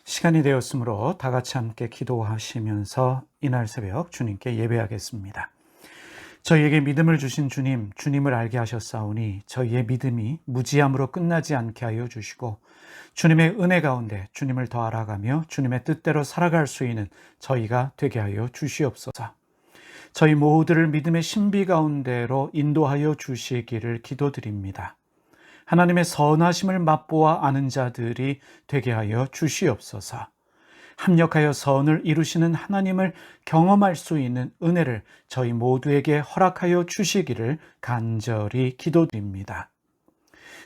시간이 되었으므로 다 같이 함께 기도하시면서 이날 새벽 주님께 예배하겠습니다. 저희에게 믿음을 주신 주님, 주님을 알게 하셨사오니 저희의 믿음이 무지함으로 끝나지 않게 하여 주시고 주님의 은혜 가운데 주님을 더 알아가며 주님의 뜻대로 살아갈 수 있는 저희가 되게 하여 주시옵소서. 저희 모두를 믿음의 신비 가운데로 인도하여 주시기를 기도드립니다. 하나님의 선하심을 맛보아 아는 자들이 되게 하여 주시옵소서. 합력하여 선을 이루시는 하나님을 경험할 수 있는 은혜를 저희 모두에게 허락하여 주시기를 간절히 기도드립니다.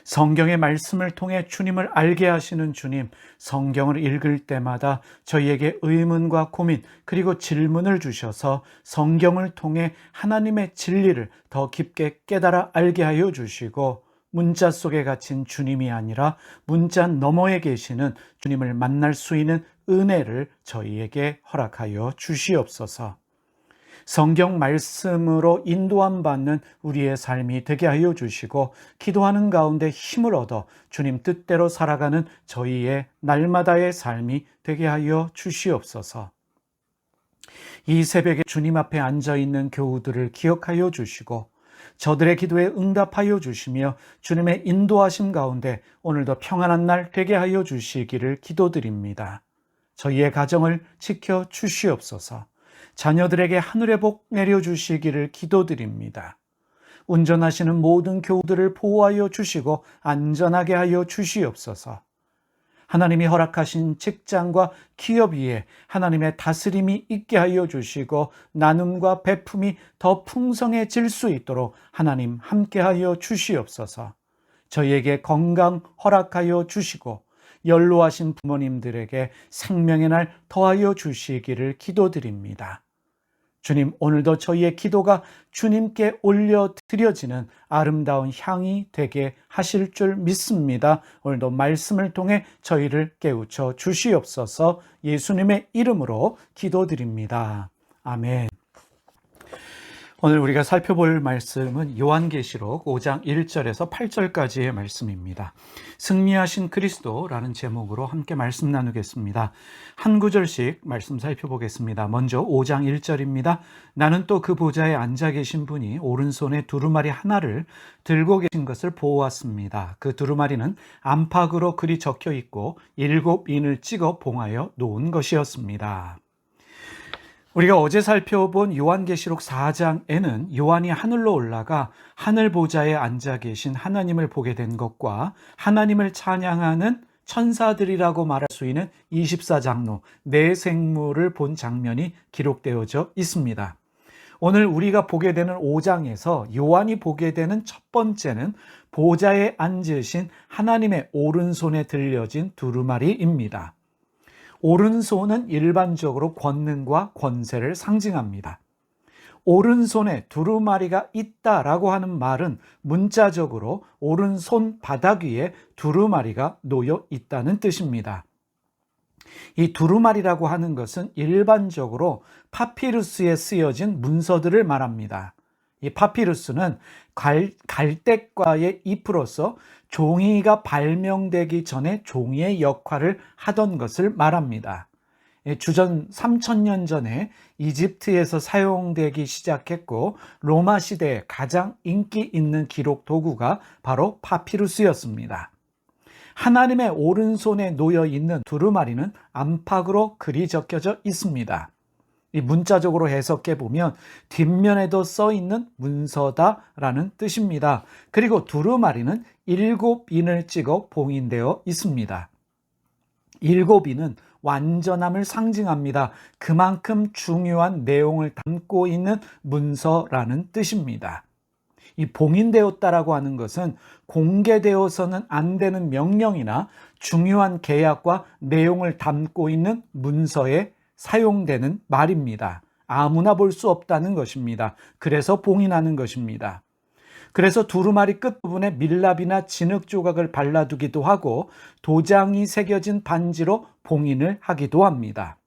성경의 말씀을 통해 주님을 알게 하시는 주님, 성경을 읽을 때마다 저희에게 의문과 고민 그리고 질문을 주셔서 성경을 통해 하나님의 진리를 더 깊게 깨달아 알게 하여 주시고 문자 속에 갇힌 주님이 아니라 문자 너머에 계시는 주님을 만날 수 있는 은혜를 저희에게 허락하여 주시옵소서. 성경 말씀으로 인도함 받는 우리의 삶이 되게 하여 주시고 기도하는 가운데 힘을 얻어 주님 뜻대로 살아가는 저희의 날마다의 삶이 되게 하여 주시옵소서. 이 새벽에 주님 앞에 앉아있는 교우들을 기억하여 주시고 저들의 기도에 응답하여 주시며 주님의 인도하심 가운데 오늘도 평안한 날 되게 하여 주시기를 기도드립니다. 저희의 가정을 지켜 주시옵소서. 자녀들에게 하늘의 복 내려주시기를 기도드립니다. 운전하시는 모든 교우들을 보호하여 주시고 안전하게 하여 주시옵소서. 하나님이 허락하신 직장과 기업 위에 하나님의 다스림이 있게 하여 주시고 나눔과 베품이 더 풍성해질 수 있도록 하나님 함께하여 주시옵소서. 저희에게 건강 허락하여 주시고 연로하신 부모님들에게 생명의 날 더하여 주시기를 기도드립니다. 주님, 오늘도 저희의 기도가 주님께 올려드려지는 아름다운 향이 되게 하실 줄 믿습니다. 오늘도 말씀을 통해 저희를 깨우쳐 주시옵소서. 예수님의 이름으로 기도드립니다. 아멘. 오늘 우리가 살펴볼 말씀은 요한계시록 5장 1절에서 8절까지의 말씀입니다. 승리하신 그리스도라는 제목으로 함께 말씀 나누겠습니다. 한 구절씩 말씀 살펴보겠습니다. 먼저 5장 1절입니다. 나는 또 그 보좌에 앉아 계신 분이 오른손에 두루마리 하나를 들고 계신 것을 보았습니다. 그 두루마리는 안팎으로 글이 적혀 있고 7인을 찍어 봉하여 놓은 것이었습니다. 우리가 어제 살펴본 요한계시록 4장에는 요한이 하늘로 올라가 하늘 보좌에 앉아 계신 하나님을 보게 된 것과 하나님을 찬양하는 천사들이라고 말할 수 있는 24장로, 네 생물을 본 장면이 기록되어져 있습니다. 오늘 우리가 보게 되는 5장에서 요한이 보게 되는 첫 번째는 보좌에 앉으신 하나님의 오른손에 들려진 두루마리입니다. 오른손은 일반적으로 권능과 권세를 상징합니다. 오른손에 두루마리가 있다라고 하는 말은 문자적으로 오른손 바닥 위에 두루마리가 놓여 있다는 뜻입니다. 이 두루마리라고 하는 것은 일반적으로 파피루스에 쓰여진 문서들을 말합니다. 이 파피루스는 갈대과의 잎으로서 종이가 발명되기 전에 종이의 역할을 하던 것을 말합니다. 주전 3000년 전에 이집트에서 사용되기 시작했고 로마 시대에 가장 인기 있는 기록 도구가 바로 파피루스였습니다. 하나님의 오른손에 놓여 있는 두루마리는 안팎으로 글이 적혀져 있습니다. 이 문자적으로 해석해 보면 뒷면에도 써 있는 문서다라는 뜻입니다. 그리고 두루마리는 7인을 찍어 봉인되어 있습니다. 7인은 완전함을 상징합니다. 그만큼 중요한 내용을 담고 있는 문서라는 뜻입니다. 이 봉인되었다라고 하는 것은 공개되어서는 안 되는 명령이나 중요한 계약과 내용을 담고 있는 문서에 사용되는 말입니다. 아무나 볼 수 없다는 것입니다. 그래서 봉인하는 것입니다. 그래서 두루마리 끝부분에 밀랍이나 진흙 조각을 발라두기도 하고 도장이 새겨진 반지로 봉인을 하기도 합니다.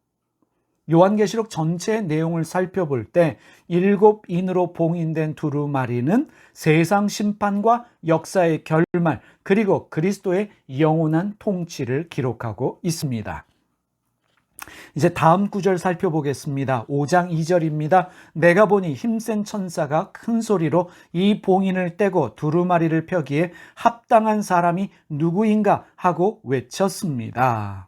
요한계시록 전체의 내용을 살펴볼 때 7인으로 봉인된 두루마리는 세상 심판과 역사의 결말 그리고 그리스도의 영원한 통치를 기록하고 있습니다. 이제 다음 구절 살펴보겠습니다. 5장 2절입니다. 내가 보니 힘센 천사가 큰 소리로 이 봉인을 떼고 두루마리를 펴기에 합당한 사람이 누구인가 하고 외쳤습니다.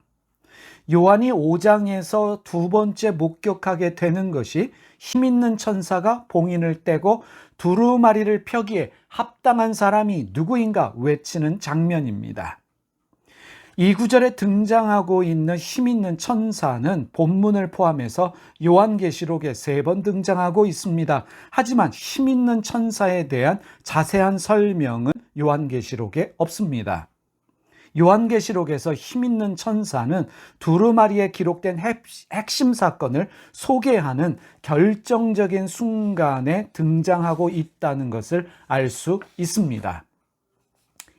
요한이 5장에서 두 번째 목격하게 되는 것이 힘있는 천사가 봉인을 떼고 두루마리를 펴기에 합당한 사람이 누구인가 외치는 장면입니다. 이 구절에 등장하고 있는 힘있는 천사는 본문을 포함해서 요한계시록에 3번 등장하고 있습니다. 하지만 힘있는 천사에 대한 자세한 설명은 요한계시록에 없습니다. 요한계시록에서 힘있는 천사는 두루마리에 기록된 핵심 사건을 소개하는 결정적인 순간에 등장하고 있다는 것을 알 수 있습니다.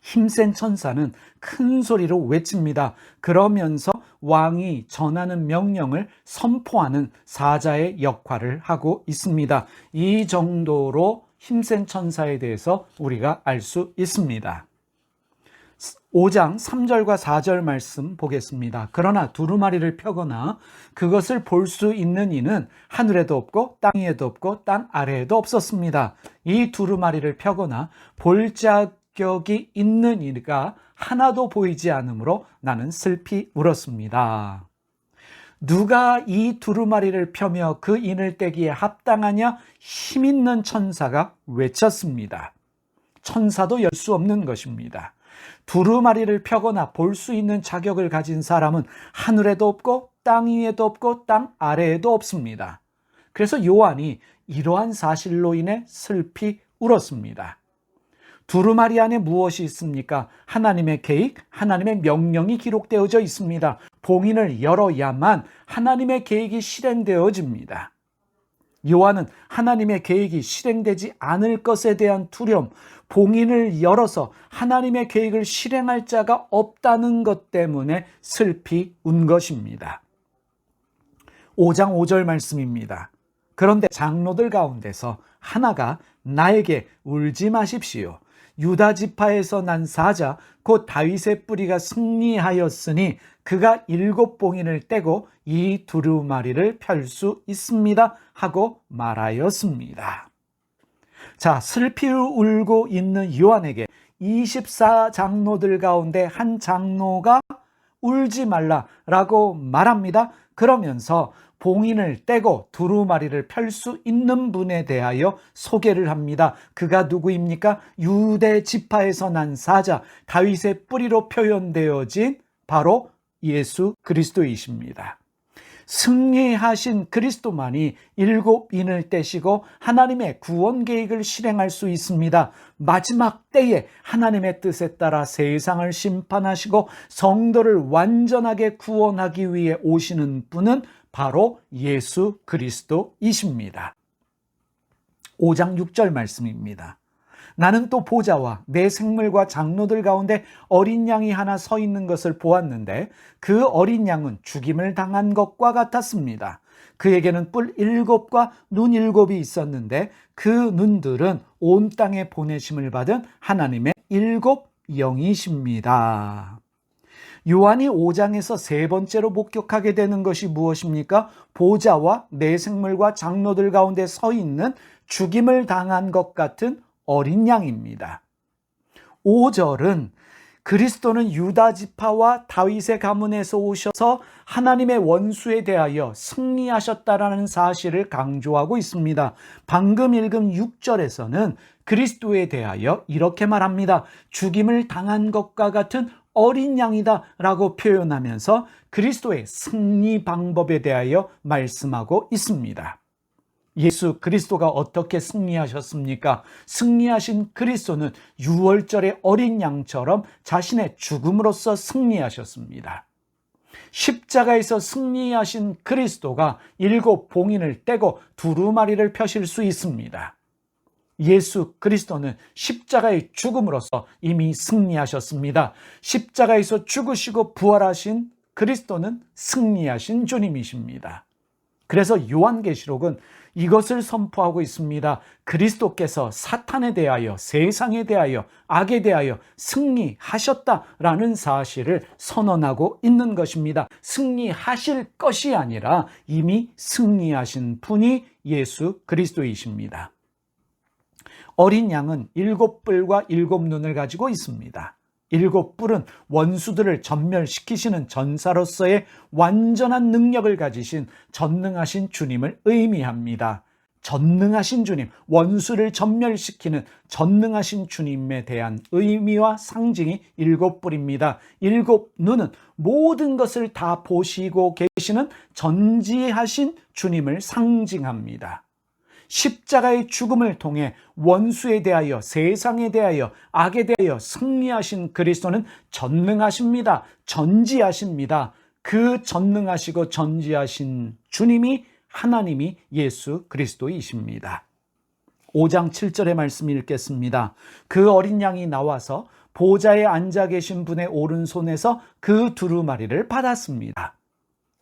힘센 천사는 큰 소리로 외칩니다. 그러면서 왕이 전하는 명령을 선포하는 사자의 역할을 하고 있습니다. 이 정도로 힘센 천사에 대해서 우리가 알 수 있습니다. 5장 3절과 4절 말씀 보겠습니다. 그러나 두루마리를 펴거나 그것을 볼 수 있는 이는 하늘에도 없고 땅 위에도 없고 땅 아래에도 없었습니다. 이 두루마리를 펴거나 볼 자격이 있는 이가 하나도 보이지 않으므로 나는 슬피 울었습니다. 누가 이 두루마리를 펴며 그 인을 떼기에 합당하냐? 힘있는 천사가 외쳤습니다. 천사도 열 수 없는 것입니다. 두루마리를 펴거나 볼 수 있는 자격을 가진 사람은 하늘에도 없고 땅 위에도 없고 땅 아래에도 없습니다. 그래서 요한이 이러한 사실로 인해 슬피 울었습니다. 두루마리 안에 무엇이 있습니까? 하나님의 계획, 하나님의 명령이 기록되어져 있습니다. 봉인을 열어야만 하나님의 계획이 실행되어집니다. 요한은 하나님의 계획이 실행되지 않을 것에 대한 두려움, 봉인을 열어서 하나님의 계획을 실행할 자가 없다는 것 때문에 슬피 운 것입니다. 5장 5절 말씀입니다. 그런데 장로들 가운데서 하나가 나에게 울지 마십시오. 유다 지파에서 난 사자 곧 다윗의 뿌리가 승리하였으니 그가 7봉인을 떼고 이 두루마리를 펼 수 있습니다 하고 말하였습니다. 자, 슬피 울고 있는 요한에게 24장로들 가운데 한 장로가 울지 말라라고 말합니다. 그러면서 봉인을 떼고 두루마리를 펼 수 있는 분에 대하여 소개를 합니다. 그가 누구입니까? 유대 지파에서 난 사자, 다윗의 뿌리로 표현되어진 바로 예수 그리스도이십니다. 승리하신 그리스도만이 7인을 떼시고 하나님의 구원 계획을 실행할 수 있습니다. 마지막 때에 하나님의 뜻에 따라 세상을 심판하시고 성도를 완전하게 구원하기 위해 오시는 분은 바로 예수 그리스도이십니다. 5장 6절 말씀입니다. 나는 또 보자와 내 생물과 장로들 가운데 어린 양이 하나 서 있는 것을 보았는데 그 어린 양은 죽임을 당한 것과 같았습니다. 그에게는 뿔 7과 눈 7이 있었는데 그 눈들은 온 땅에 보내심을 받은 하나님의 7 영이십니다. 요한이 5장에서 세 번째로 목격하게 되는 것이 무엇입니까? 보좌와 내 생물과 장로들 가운데 서 있는 죽임을 당한 것 같은 어린 양입니다. 5절은 그리스도는 유다 지파와 다윗의 가문에서 오셔서 하나님의 원수에 대하여 승리하셨다라는 사실을 강조하고 있습니다. 방금 읽은 6절에서는 그리스도에 대하여 이렇게 말합니다. 죽임을 당한 것과 같은 어린 양이다 라고 표현하면서 그리스도의 승리 방법에 대하여 말씀하고 있습니다. 예수 그리스도가 어떻게 승리하셨습니까? 승리하신 그리스도는 유월절의 어린 양처럼 자신의 죽음으로써 승리하셨습니다. 십자가에서 승리하신 그리스도가 7 봉인을 떼고 두루마리를 펴실 수 있습니다. 예수 그리스도는 십자가의 죽음으로써 이미 승리하셨습니다. 십자가에서 죽으시고 부활하신 그리스도는 승리하신 주님이십니다. 그래서 요한계시록은 이것을 선포하고 있습니다. 그리스도께서 사탄에 대하여, 세상에 대하여, 악에 대하여 승리하셨다라는 사실을 선언하고 있는 것입니다. 승리하실 것이 아니라 이미 승리하신 분이 예수 그리스도이십니다. 어린 양은 7뿔과 7눈을 가지고 있습니다. 7뿔은 원수들을 전멸시키시는 전사로서의 완전한 능력을 가지신 전능하신 주님을 의미합니다. 전능하신 주님, 원수를 전멸시키는 전능하신 주님에 대한 의미와 상징이 7뿔입니다. 7눈은 모든 것을 다 보시고 계시는 전지하신 주님을 상징합니다. 십자가의 죽음을 통해 원수에 대하여, 세상에 대하여, 악에 대하여 승리하신 그리스도는 전능하십니다. 전지하십니다. 그 전능하시고 전지하신 주님이 하나님이 예수 그리스도이십니다. 5장 7절의 말씀 읽겠습니다. 그 어린 양이 나와서 보좌에 앉아 계신 분의 오른손에서 그 두루마리를 받았습니다.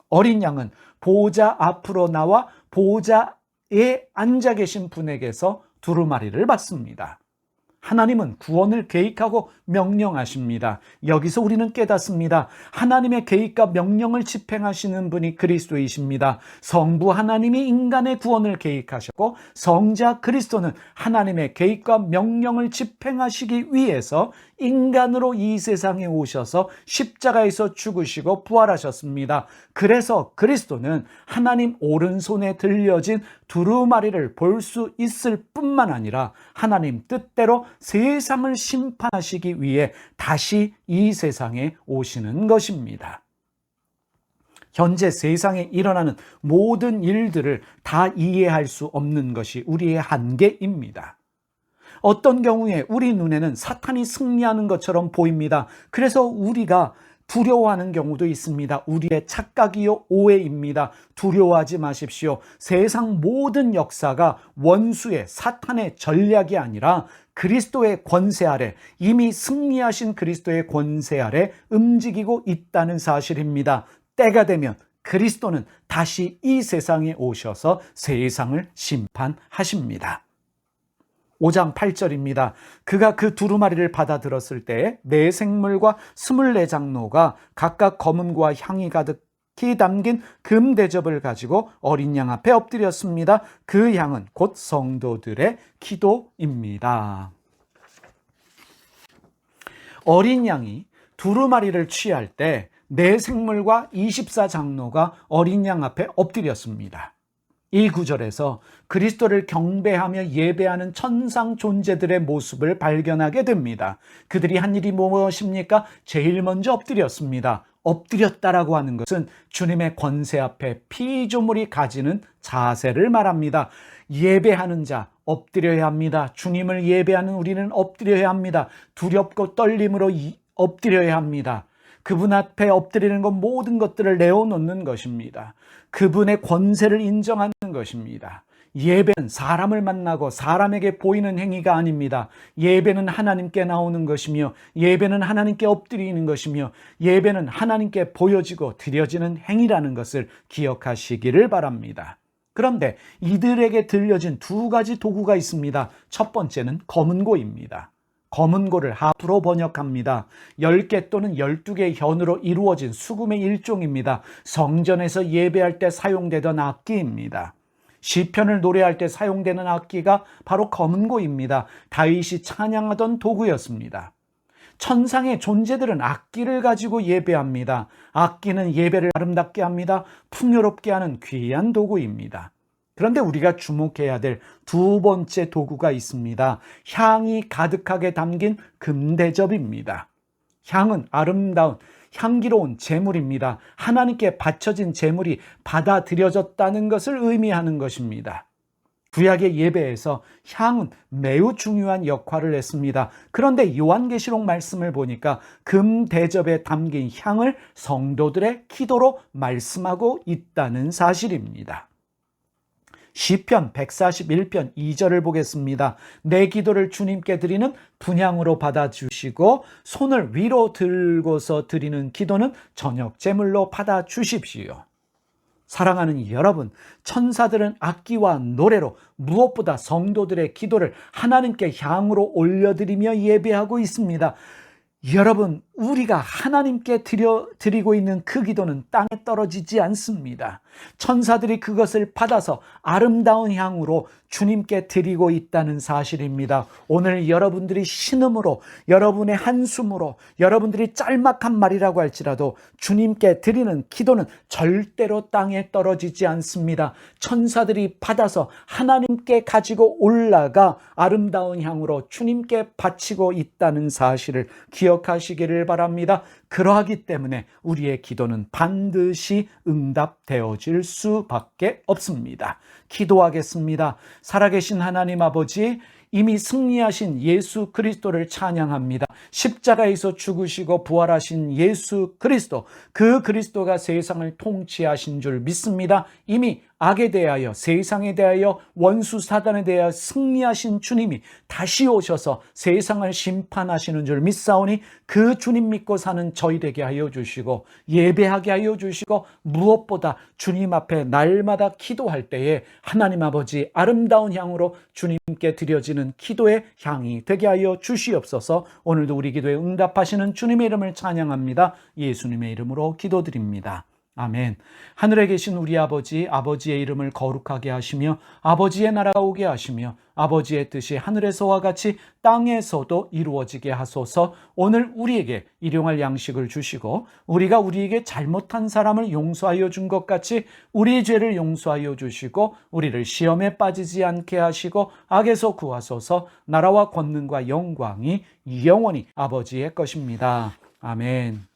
어린 양은 보좌 앞으로 나와 보좌에 앉아 계신 분에게서 두루마리를 받습니다. 하나님은 구원을 계획하고 명령하십니다. 여기서 우리는 깨닫습니다. 하나님의 계획과 명령을 집행하시는 분이 그리스도이십니다. 성부 하나님이 인간의 구원을 계획하셨고 성자 그리스도는 하나님의 계획과 명령을 집행하시기 위해서 인간으로 이 세상에 오셔서 십자가에서 죽으시고 부활하셨습니다. 그래서 그리스도는 하나님 오른손에 들려진 두루마리를 볼 수 있을 뿐만 아니라 하나님 뜻대로 세상을 심판하시기 위해 다시 이 세상에 오시는 것입니다. 현재 세상에 일어나는 모든 일들을 다 이해할 수 없는 것이 우리의 한계입니다. 어떤 경우에 우리 눈에는 사탄이 승리하는 것처럼 보입니다. 그래서 우리가 두려워하는 경우도 있습니다. 우리의 착각이요 오해입니다. 두려워하지 마십시오. 세상 모든 역사가 원수의 사탄의 전략이 아니라 그리스도의 권세 아래, 이미 승리하신 그리스도의 권세 아래 움직이고 있다는 사실입니다. 때가 되면 그리스도는 다시 이 세상에 오셔서 세상을 심판하십니다. 5장 8절입니다. 그가 그 두루마리를 받아들었을 때 네 생물과 24장로가 각각 검은고와 향이 가득히 담긴 금 대접을 가지고 어린 양 앞에 엎드렸습니다. 그 향은 곧 성도들의 기도입니다. 어린 양이 두루마리를 취할 때 네 생물과 24장로가 어린 양 앞에 엎드렸습니다. 이 구절에서 그리스도를 경배하며 예배하는 천상 존재들의 모습을 발견하게 됩니다. 그들이 한 일이 무엇입니까? 제일 먼저 엎드렸습니다. 엎드렸다라고 하는 것은 주님의 권세 앞에 피조물이 가지는 자세를 말합니다. 예배하는 자 엎드려야 합니다. 주님을 예배하는 우리는 엎드려야 합니다. 두렵고 떨림으로 엎드려야 합니다. 그분 앞에 엎드리는 건 모든 것들을 내어놓는 것입니다. 그분의 권세를 인정하는 것입니다. 예배는 사람을 만나고 사람에게 보이는 행위가 아닙니다. 예배는 하나님께 나오는 것이며 예배는 하나님께 엎드리는 것이며 예배는 하나님께 보여지고 드려지는 행위라는 것을 기억하시기를 바랍니다. 그런데 이들에게 들려진 두 가지 도구가 있습니다. 첫 번째는 검은고입니다. 검은고를 하프로 번역합니다. 10개 또는 12개의 현으로 이루어진 수금의 일종입니다. 성전에서 예배할 때 사용되던 악기입니다. 시편을 노래할 때 사용되는 악기가 바로 검은고입니다. 다윗이 찬양하던 도구였습니다. 천상의 존재들은 악기를 가지고 예배합니다. 악기는 예배를 아름답게 합니다. 풍요롭게 하는 귀한 도구입니다. 그런데 우리가 주목해야 될 두 번째 도구가 있습니다. 향이 가득하게 담긴 금대접입니다. 향은 아름다운 향기로운 제물입니다. 하나님께 바쳐진 제물이 받아들여졌다는 것을 의미하는 것입니다. 구약의 예배에서 향은 매우 중요한 역할을 했습니다. 그런데 요한계시록 말씀을 보니까 금대접에 담긴 향을 성도들의 기도로 말씀하고 있다는 사실입니다. 시편 141편 2절을 보겠습니다. 내 기도를 주님께 드리는 분향으로 받아주시고 손을 위로 들고서 드리는 기도는 저녁 제물로 받아주십시오. 사랑하는 여러분, 천사들은 악기와 노래로 무엇보다 성도들의 기도를 하나님께 향으로 올려드리며 예배하고 있습니다. 여러분, 우리가 하나님께 드리고 있는 그 기도는 땅에 떨어지지 않습니다. 천사들이 그것을 받아서 아름다운 향으로 주님께 드리고 있다는 사실입니다. 오늘 여러분들이 신음으로, 여러분의 한숨으로, 여러분들이 짤막한 말이라고 할지라도 주님께 드리는 기도는 절대로 땅에 떨어지지 않습니다. 천사들이 받아서 하나님께 가지고 올라가 아름다운 향으로 주님께 바치고 있다는 사실을 기억하시기를 바랍니다. 그러하기 때문에 우리의 기도는 반드시 응답되어질 수밖에 없습니다. 기도하겠습니다. 살아계신 하나님 아버지, 이미 승리하신 예수 그리스도를 찬양합니다. 십자가에서 죽으시고 부활하신 예수 그리스도, 그 그리스도가 세상을 통치하신 줄 믿습니다. 이미 악에 대하여, 세상에 대하여, 원수 사단에 대하여 승리하신 주님이 다시 오셔서 세상을 심판하시는 줄 믿사오니 그 주님 믿고 사는 저희 되게 하여 주시고 예배하게 하여 주시고, 무엇보다 주님 앞에 날마다 기도할 때에 하나님 아버지 아름다운 향으로 주님께 드려지는 기도의 향이 되게 하여 주시옵소서. 오늘도 우리 기도에 응답하시는 주님의 이름을 찬양합니다. 예수님의 이름으로 기도드립니다. 아멘. 하늘에 계신 우리 아버지, 아버지의 이름을 거룩하게 하시며 아버지의 나라가 오게 하시며 아버지의 뜻이 하늘에서와 같이 땅에서도 이루어지게 하소서. 오늘 우리에게 일용할 양식을 주시고 우리가 우리에게 잘못한 사람을 용서하여 준 것 같이 우리의 죄를 용서하여 주시고 우리를 시험에 빠지지 않게 하시고 악에서 구하소서. 나라와 권능과 영광이 영원히 아버지의 것입니다. 아멘.